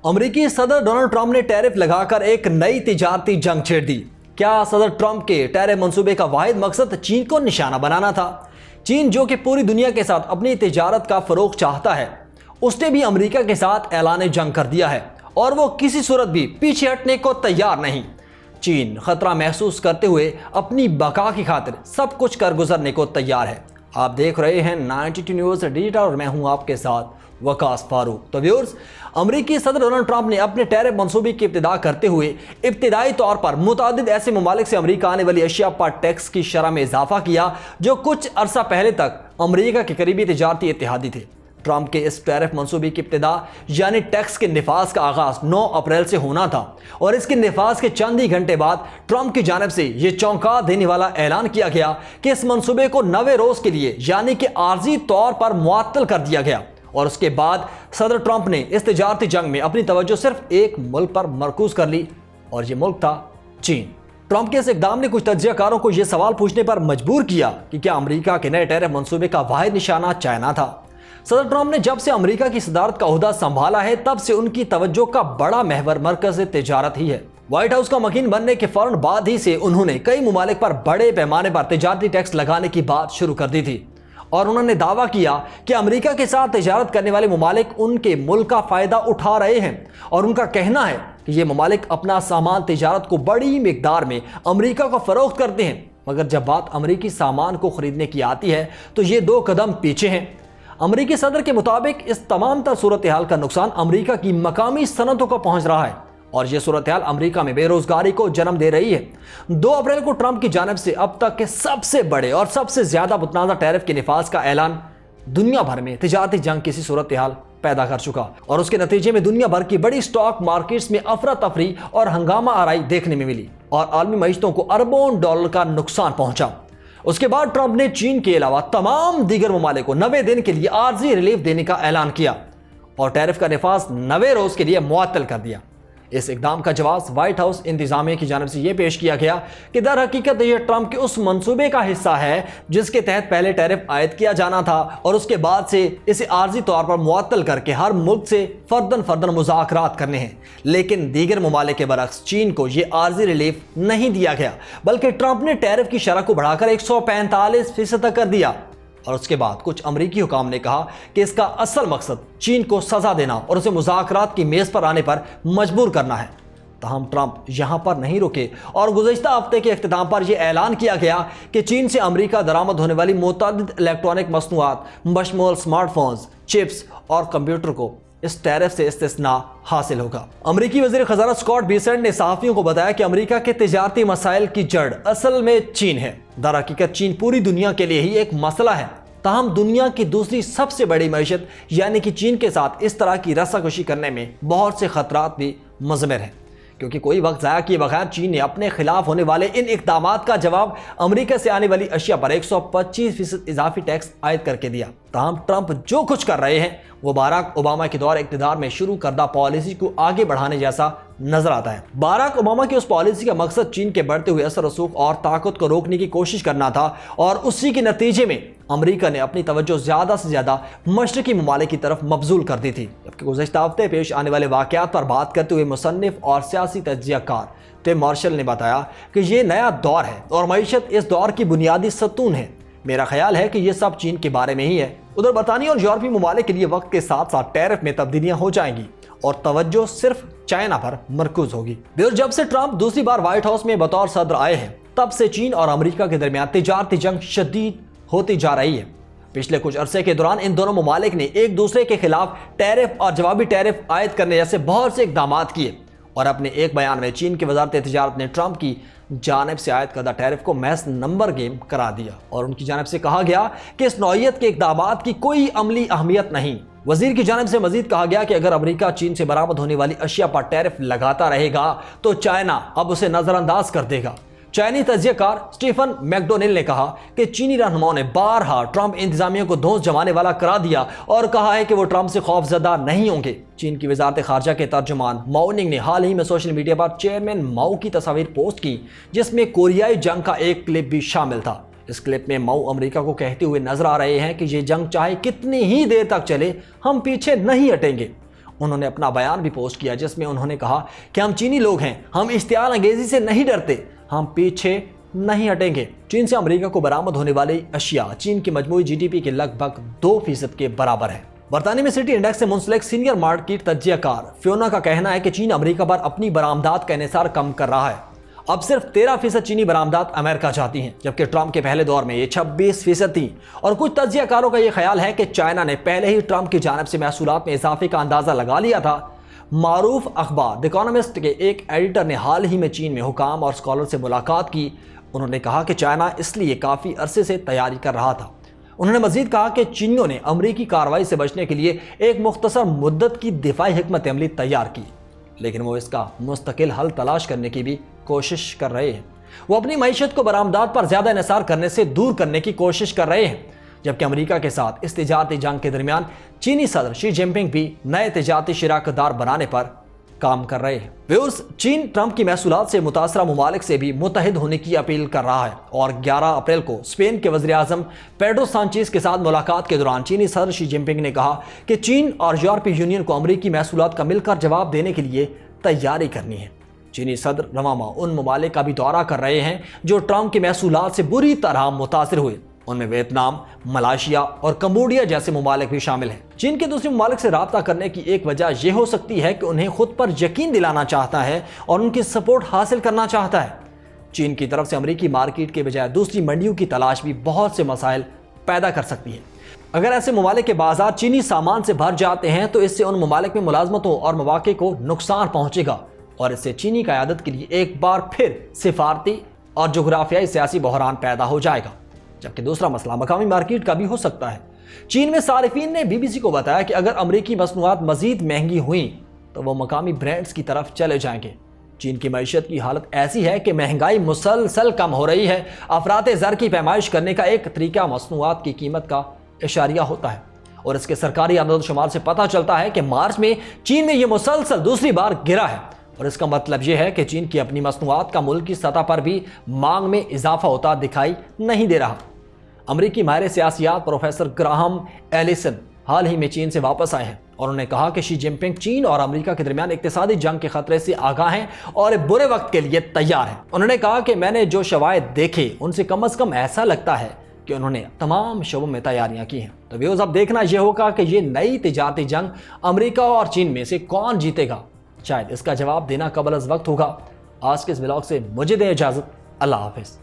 अमेरिकी सदर Donald Trump ने टैरिफ लगाकर एक नई तिजारती जंग छेड़ दी। क्या सदर ट्रंप के टैरिफ मंसूबे का वाहिद मकसद चीन को निशाना बनाना था? चीन जो कि पूरी दुनिया के साथ अपनी तिजारत का फरोग चाहता है, उसने भी अमेरिका के साथ ऐलान जंग कर दिया है और वो किसी सूरत भी पीछे हटने को तैयार नहीं। चीन खतरा महसूस करते हुए अपनी बका की खातिर सब कुछ कर गुजरने को तैयार है। आप देख रहे हैं 92 न्यूज़ डिजिटल और मैं हूं आपके साथ वकास फारूक। तो व्यूअर्स, अमेरिकी सदर डोनाल्ड ट्रंप ने अपने टैरिफ मंसूबे की इब्तिदा करते हुए इब्तिदाई तौर पर मुतादिद ऐसे ममालिक से अमेरिका आने वाली अशिया पर टैक्स की शरह में इजाफा किया जो कुछ अरसा पहले तक अमेरिका के करीबी तिजारती इत्तेहादी थे। ट्रंप के इस टैरिफ मंसूबे की इब्तिदा यानी टैक्स के निफाज का आगाज 9 अप्रैल से होना था और इसके निफाज के चंद ही घंटे बाद ट्रंप की जानिब से यह चौंका देने वाला ऐलान किया गया कि इस मंसूबे को 90 रोज के लिए यानी कि आर्जी तौर पर मुअत्तल कर दिया गया। और उसके बाद सदर ट्रंप ने इस तिजारती जंग में अपनी तवज्जो सिर्फ एक मुल्क पर मरकूज कर ली और यह मुल्क था चीन। ट्रंप के इस इक़दाम ने कुछ तज्ज़ियाकारों को यह सवाल पूछने पर मजबूर किया कि क्या अमेरिका के नए टैरिफ मंसूबे का वाहिद निशाना चाइना था। सदर ट्रंप ने जब से अमेरिका की सदारत का ओहदा संभाला है तब से उनकी तवज्जो का बड़ा महवर मरकज़ तिजारत ही है। व्हाइट हाउस का मकीन बनने के फौरन बाद ही से उन्होंने कई ममालिक पर बड़े पैमाने पर तिजारती टैक्स लगाने की बात शुरू कर दी थी और उन्होंने दावा किया कि अमेरिका के साथ तिजारत करने वाले ममालिक उनके मुल्क का फ़ायदा उठा रहे हैं और उनका कहना है कि ये ममालिक अपना सामान तिजारत को बड़ी मिकदार में अमेरिका को फ़रोख्त करते हैं, मगर जब बात अमेरिकी सामान को ख़रीदने की आती है तो ये 2 कदम पीछे हैं। अमेरिकी सदर के मुताबिक इस तमाम तर सूरत हाल का नुकसान अमेरिका की मकामी सनतों को पहुँच रहा है और यह सूरत हाल अमेरिका में बेरोजगारी को जन्म दे रही है। 2 अप्रैल को ट्रंप की जानिब से अब तक के सबसे बड़े और सबसे ज्यादा मुतनाज़ा टैरिफ के निफाज का ऐलान दुनिया भर में तिजारती जंग किसी सूरत हाल पैदा कर चुका और उसके नतीजे में दुनिया भर की बड़ी स्टॉक मार्केट्स में अफरा तफरी और हंगामा आराई देखने में मिली और आलमी मईशतों को अरबों डॉलर का नुकसान पहुंचा। उसके बाद ट्रंप ने चीन के अलावा तमाम दीगर ममालिक को 90 दिन के लिए आर्जी रिलीफ देने का ऐलान किया और टैरिफ का निफाज 90 रोज के लिए मुअत्तल कर दिया। इस इकदाम का जवाब व्हाइट हाउस इंतजामिया की जानिब से यह पेश किया गया कि दर हकीकत यह ट्रंप के उस मंसूबे का हिस्सा है जिसके तहत पहले टैरिफ आयद किया जाना था और उसके बाद से इसे आर्जी तौर पर मुअत्तल करके हर मुल्क से फर्दन मुज़ाकरात करने हैं। लेकिन दीगर ममालिक के बरक्स चीन को यह आर्जी रिलीफ नहीं दिया गया, बल्कि ट्रंप ने टैरिफ की शरह को बढ़ाकर 145% तक कर दिया और उसके बाद कुछ अमरीकी हुकाम ने कहा कि इसका असल मकसद चीन को सजा देना और उसे मुज़ाकरात की मेज़ पर आने पर मजबूर करना है। तहम ट्रंप यहाँ पर नहीं रुके और गुज़श्ता हफ्ते के इख्तिताम पर यह ऐलान किया गया कि चीन से अमरीका दरामद होने वाली मुतअद्दिद इलेक्ट्रॉनिक मसनूआत बशमूल स्मार्टफोन्स, चिप्स और कंप्यूटर को इस टैरिफ से इस्तिस्ना हासिल होगा। अमरीकी वज़ीर ख़ज़ाना स्कॉट बेसेंट ने सहाफ़ियों को बताया कि अमरीका के तिजारती मसाइल की जड़ असल में चीन है। दर हकीकत चीन पूरी दुनिया के लिए ही एक मसला है। ताहम दुनिया की दूसरी सबसे बड़ी मईशत यानी कि चीन के साथ इस तरह की रस्साकशी करने में बहुत से खतरात भी मुज़मिर हैं, क्योंकि कोई वक्त ज़ाया किए बगैर चीन ने अपने खिलाफ होने वाले इन इक़दामात का जवाब अमेरिका से आने वाली अशिया पर 125% इजाफी टैक्स आयद करके दिया। ताहम ट्रंप जो कुछ कर रहे हैं वो बाराक ओबामा के दौर इक़्तिदार में शुरू करदा पॉलिसी को आगे बढ़ाने जैसा नजर आता है। बाराक ओबामा की उस पॉलिसी का मकसद चीन के बढ़ते हुए असर रसूख और ताकत को रोकने की कोशिश करना था और उसी के नतीजे में अमेरिका ने अपनी तवज्जो ज़्यादा से ज़्यादा मशरकी ममालिक की तरफ मबजूल कर दी थी। जबकि गुज़श्ता हफ्ते पेश आने वाले वाक़यात पर बात करते हुए मुसन्निफ और सियासी तज्ज़ियाकार टिम मार्शल ने बताया कि ये नया दौर है और मईशत इस दौर की बुनियादी सतून है। मेरा ख्याल है कि ये सब चीन के बारे में ही है। उधर बरतानी और यूरोपीय ममालिक के लिए वक्त के साथ साथ टैरिफ में तब्दीलियां हो जाएंगी और तवज्जो सिर्फ चाइना पर मरकूज होगी। जब से ट्रंप दूसरी बार व्हाइट हाउस में बतौर सदर आए हैं तब से चीन और अमेरिका के दरमियान तिजारती जंग शदीद होती जा रही है। पिछले कुछ अरसे के दौरान इन दोनों ममालिक ने एक दूसरे के खिलाफ टैरिफ और जवाबी टैरिफ आयद करने जैसे बहुत से इक़दाम किए और अपने एक बयान में चीन की वज़ारत तिजारत ने ट्रंप की जानिब से आयद करदा टैरिफ को महज नंबर गेम करार दिया और उनकी जानिब से कहा गया कि इस नौइयत के इक़दामात की कोई अमली अहमियत नहीं। वजीर की जानिब से मजीद कहा गया कि अगर अमेरिका चीन से बरामद होने वाली अशिया पर टैरिफ लगाता रहेगा तो चाइना अब उसे नजरअंदाज कर देगा। चाइनी तज्ज़ियाकार स्टीफन मैकडोनेल ने कहा कि चीनी रहनुमाओं ने बारहा ट्रंप इंतजामिया को धौंस जमाने वाला करा दिया और कहा है कि वो ट्रंप से खौफजदा नहीं होंगे। चीन की वज़ारत ख़ारजा के तर्जुमान माओ निंग ने हाल ही में सोशल मीडिया पर चेयरमैन माओ की तस्वीर पोस्ट की जिसमें कोरियाई जंग का एक क्लिप भी शामिल था। इस क्लिप में माओ अमेरिका को कहते हुए नजर आ रहे हैं कि ये जंग चाहे कितनी ही देर तक चले हम पीछे नहीं हटेंगे। انہوں نے اپنا بیان بھی پوسٹ کیا جس میں انہوں نے کہا کہ ہم چینی لوگ ہیں، ہم اشتعال انگیزی سے نہیں ڈرتے، ہم پیچھے نہیں ہٹیں گے۔ چین سے امریکہ کو برآمد ہونے والی اشیاء چین کی مجموعی جی ڈی پی کے لگ بھگ 2% کے برابر ہے۔ برطانیہ میں سٹی انڈیکس سے منسلک سینئر مارکیٹ تجزیہ کار فیونا کا کہنا ہے کہ چین امریکہ پر اپنی برآمدات کا انحصار کم کر رہا ہے۔ اب صرف 13% چینی برآمدات امریکہ چاہتی ہیں، جبکہ ٹرمپ کے پہلے دور میں یہ 26% تھی، اور کچھ تجزیہ کاروں کا یہ خیال ہے کہ چائنا نے پہلے ہی ٹرمپ کی جانب سے محصولات میں اضافے کا اندازہ لگا لیا تھا۔ معروف اخبار دی اکانومسٹ کے ایک ایڈیٹر نے حال ہی میں چین میں حکام اور اسکالر سے ملاقات کی۔ انہوں نے کہا کہ چائنا اس لیے کافی عرصے سے تیاری کر رہا تھا۔ انہوں نے مزید کہا کہ چینیوں نے امریکی کارروائی سے بچنے کے لیے ایک مختصر مدت کی دفاعی حکمت عملی تیار کی، لیکن وہ اس کا مستقل حل تلاش کرنے کی بھی کوشش کر رہے ہیں۔ وہ اپنی معیشت کو برآمدات پر زیادہ انحصار کرنے سے دور کرنے کی کوشش کر رہے ہیں، جبکہ امریکہ کے ساتھ اس تجارتی جنگ کے درمیان چینی صدر شی جن پنگ بھی نئے تجارتی شراکت دار بنانے پر کام کر رہے ہیں۔ ویورز، چین ٹرمپ کی محصولات سے متاثرہ ممالک سے بھی متحد ہونے کی اپیل کر رہا ہے، اور 11 اپریل کو اسپین کے وزیر اعظم پیڈرو سانچیز کے ساتھ ملاقات کے دوران چینی صدر شی جن پنگ نے کہا کہ چین اور یورپی یونین کو امریکی محصولات کا مل کر جواب دینے کے لیے تیاری کرنی ہے۔ چینی صدر رواں ماہ ان ممالک کا بھی دورہ کر رہے ہیں جو ٹرمپ کی محصولات سے بری طرح متاثر ہوئے۔ ان میں ویتنام، ملائیشیا اور کمبوڈیا جیسے ممالک بھی شامل ہیں۔ چین کے دوسرے ممالک سے رابطہ کرنے کی ایک وجہ یہ ہو سکتی ہے کہ انہیں خود پر یقین دلانا چاہتا ہے اور ان کی سپورٹ حاصل کرنا چاہتا ہے۔ چین کی طرف سے امریکی مارکیٹ کے بجائے دوسری منڈیوں کی تلاش بھی بہت سے مسائل پیدا کر سکتی ہے۔ اگر ایسے ممالک کے بازار چینی سامان سے بھر جاتے ہیں تو اس سے ان ممالک میں ملازمتوں اور مواقع کو نقصان پہنچے گا، اور اس سے چینی قیادت کے لیے ایک بار پھر سفارتی اور جغرافیائی سیاسی بحران پیدا ہو جائے گا۔ جبکہ دوسرا مسئلہ مقامی مارکیٹ کا بھی ہو سکتا ہے۔ چین میں صارفین نے بی بی سی کو بتایا کہ اگر امریکی مصنوعات مزید مہنگی ہوئیں تو وہ مقامی برانڈز کی طرف چلے جائیں گے۔ چین کی معیشت کی حالت ایسی ہے کہ مہنگائی مسلسل کم ہو رہی ہے۔ افراط زر کی پیمائش کرنے کا ایک طریقہ مصنوعات کی قیمت کا اشاریہ ہوتا ہے، اور اس کے سرکاری اعداد و شمار سے پتہ چلتا ہے کہ مارچ میں چین میں یہ مسلسل دوسری بار گرا ہے، اور اس کا مطلب یہ ہے کہ چین کی اپنی مصنوعات کا ملک کی سطح پر بھی مانگ میں اضافہ ہوتا دکھائی نہیں دے رہا۔ امریکی ماہر سیاسیات پروفیسر گراہم ایلیسن حال ہی میں چین سے واپس آئے ہیں، اور انہوں نے کہا کہ شی جن پنگ چین اور امریکہ کے درمیان اقتصادی جنگ کے خطرے سے آگاہ ہیں اور برے وقت کے لیے تیار ہیں۔ انہوں نے کہا کہ میں نے جو شواہد دیکھے ان سے کم از کم ایسا لگتا ہے کہ انہوں نے تمام شعبوں میں تیاریاں کی ہیں۔ تو ویوز، اب دیکھنا یہ ہوگا کہ یہ نئی تجارتی جنگ امریکہ اور چین میں سے کون جیتے گا۔ شاید اس کا جواب دینا قبل از وقت ہوگا۔ آج کے اس ولاگ سے مجھے دیں اجازت۔ اللہ حافظ۔